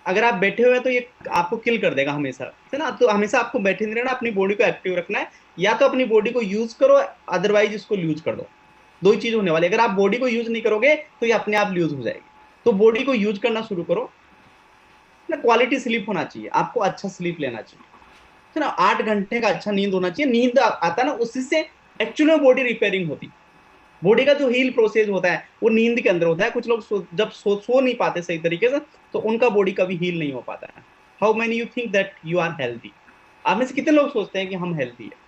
अगर आप बैठे हुए हैं तो ये आपको किल कर देगा हमेशा, है ना। तो हमेशा आपको बैठे नहीं रहना, अपनी बॉडी को एक्टिव रखना है। या तो अपनी बॉडी को यूज करो, अदरवाइज इसको लूज कर दो। दो ही चीज होने वाली। अगर आप बॉडी को यूज नहीं करोगे तो ये अपने आप लूज हो जाएगी। तो बॉडी को यूज करना शुरू करो ना। क्वालिटी स्लीप होना चाहिए, आपको अच्छा स्लीप लेना चाहिए, है ना। 8 घंटे का अच्छा नींद होना चाहिए। नींद आता है ना, उसी से एक्चुअली में बॉडी रिपेयरिंग होती। बॉडी का जो हील प्रोसेस होता है वो नींद के अंदर होता है। कुछ लोग जब सो नहीं पाते सही तरीके से, तो उनका बॉडी कभी हील नहीं हो पाता है। How many you think that you are healthy? आप में से कितने लोग सोचते हैं कि हम हेल्थी है?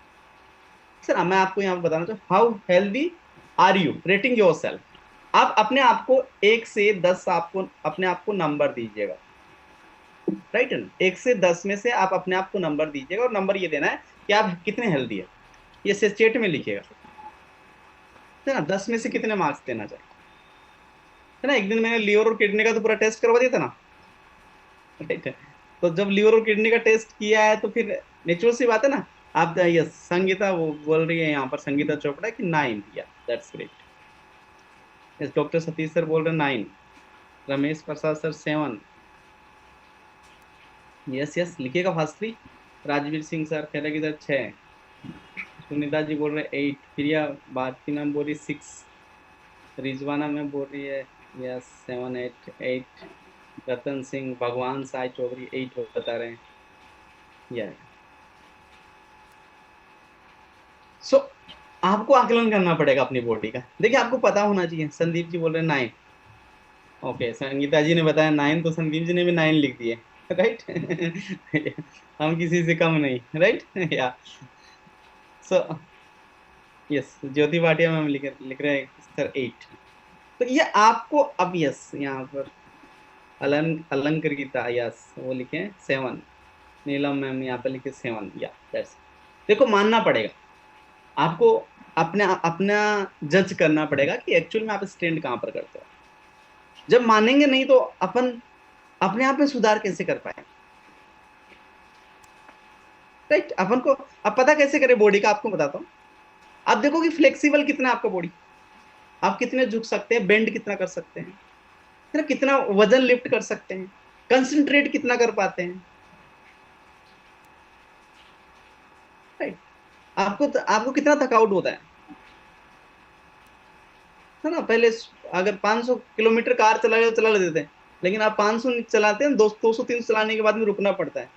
सर मैं आपको यहाँ पे बताना चाहूँ, how healthy are you rating yourself. आप अपने आप को 1 से 10, आपको अपने आप को नंबर दीजिएगा, राइट है ना। 1 से 10 में से आप अपने आप को नंबर दीजिएगा, और नंबर ये देना है कि आप कितने हेल्दी है। ये स्टेट में लिखिएगा, है ना। 10 में से कितने मार्क्स देना चाहिए, है ना। एक दिन मैंने लीवर और किडनी का तो पूरा टेस्ट करवा दिया था ना, राइट है। तो जब लीवर और किडनी का टेस्ट किया है तो फिर नेचुरल सी बात है ना। आप यस, संगीता वो बोल रही है यहाँ पर, संगीता चोपड़ा की 9, या that's great. Yes, doctor Satish sir बोल रहे हैं 9, Ramesh Prasad sir 7। Yes yes, लिखिएगा फास्टली। राजवीर सिंह सर कह रहे किधर 6। सुनीता जी बोल रहे 8। प्रिया भारती मैम बोल रही 6। रिजवाना मैम बोल रही है यस 7 8 8। रतन सिंह, भगवान साई चौधरी 8 बता रहे हैं। या सो आपको आकलन करना पड़ेगा अपनी बॉडी का। देखिए आपको पता होना चाहिए। संदीप जी बोल रहे हैं 9। ओके, संगीता जी ने बताया 9, तो संदीप जी ने भी 9 लिख दिए, राइट। हम किसी से कम नहीं, राइट। या सो यस, ज्योति भाटिया मैम लिख रहे हैं सर 8। तो ये आपको अब यस यहाँ पर अलंकृता यस वो लिखे 7। नीलम मैम यहाँ पे लिखे 7, या दैट्स। देखो मानना पड़ेगा आपको, अपने अपना जज करना पड़ेगा कि एक्चुअल में आप स्टैंड कहां पर करते हो। जब मानेंगे नहीं तो अपन अपने आप में सुधार कैसे कर पाएंगे, राइट। अपन को अब पता कैसे करें बॉडी का, आपको बताता हूँ। आप देखो कि फ्लेक्सिबल कितना है आपका बॉडी। आप कितने झुक सकते हैं, बेंड कितना कर सकते हैं, है ना। कितना वजन लिफ्ट कर सकते हैं, कंसंट्रेट कितना कर पाते हैं, राइट। आपको कितना थकाउट होता है ना। पहले अगर 500 किलोमीटर कार चला लेते थे, लेकिन आप 500 चलाते हैं, 200 300 चलाने के बाद में रुकना पड़ता है,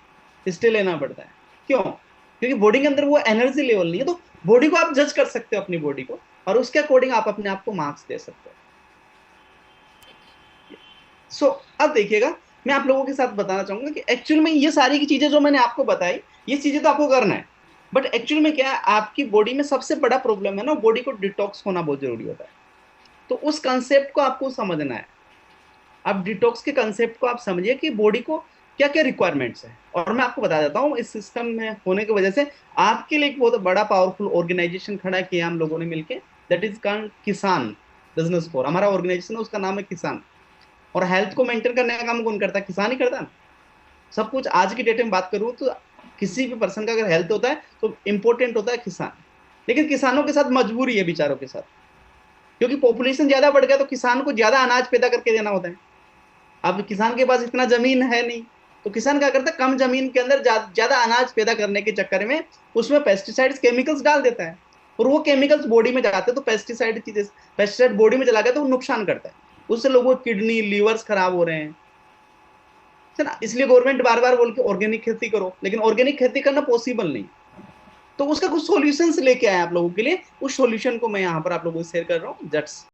स्टे लेना पड़ता है। क्यों? क्योंकि बॉडी के अंदर वो एनर्जी लेवल नहीं है। तो बॉडी को आप जज कर सकते हो, अपनी बॉडी को, और उसके अकॉर्डिंग आप अपने आप को मार्क्स दे सकते हो। सो अब देखिएगा, मैं आप लोगों के साथ बताना चाहूंगा कि एक्चुअल में ये सारी की चीजें जो मैंने आपको बताई, ये चीजें तो आपको करना है। बट एक्चुअल में क्या है, आपकी बॉडी में सबसे बड़ा प्रॉब्लम है ना, बॉडी को डिटॉक्स होना बहुत जरूरी होता है। तो उस कंसेप्ट को आपको समझना है। आप डिटॉक्स के कंसेप्ट को आप समझिए कि बॉडी को क्या क्या रिक्वायरमेंट्स है। और मैं आपको बता देता हूँ, इस सिस्टम में होने की वजह से आपके लिए एक बहुत बड़ा पावरफुल ऑर्गेनाइजेशन खड़ा किया हम लोगों ने मिलकर, दैट इज कॉल्ड किसान बिजनेस फोर। हमारा ऑर्गेनाइजेशन है, उसका नाम है किसान। और हेल्थ को मेंटेन करने का काम कौन करता है? किसान ही करता है। सब कुछ आज की डेट में बात करूँ तो किसी भी पर्सन का अगर हेल्थ होता है तो इंपॉर्टेंट होता है किसान। लेकिन किसानों के साथ मजबूरी है बेचारों के साथ, क्योंकि पॉपुलेशन ज्यादा बढ़ गया तो किसान को ज्यादा अनाज पैदा करके देना होता है। अब किसान के पास इतना जमीन है नहीं, तो किसान क्या करता है, कम जमीन के अंदर ज्यादा अनाज पैदा करने के चक्कर में उसमें पेस्टिसाइड्स केमिकल्स डाल देता है। और वो केमिकल्स बॉडी में जाते हैं, तो पेस्टिसाइड बॉडी में चला गया तो वो नुकसान करता है। उससे लोगों की किडनी लीवर्स खराब हो रहे हैं, है ना। इसलिए गवर्नमेंट बार बार बोल के ऑर्गेनिक खेती करो, लेकिन ऑर्गेनिक खेती करना पॉसिबल नहीं। तो उसका कुछ सॉल्यूशंस लेके आए आप लोगों के लिए। उस सॉल्यूशन को मैं यहाँ पर आप लोगों को शेयर कर रहा हूँ, जट्स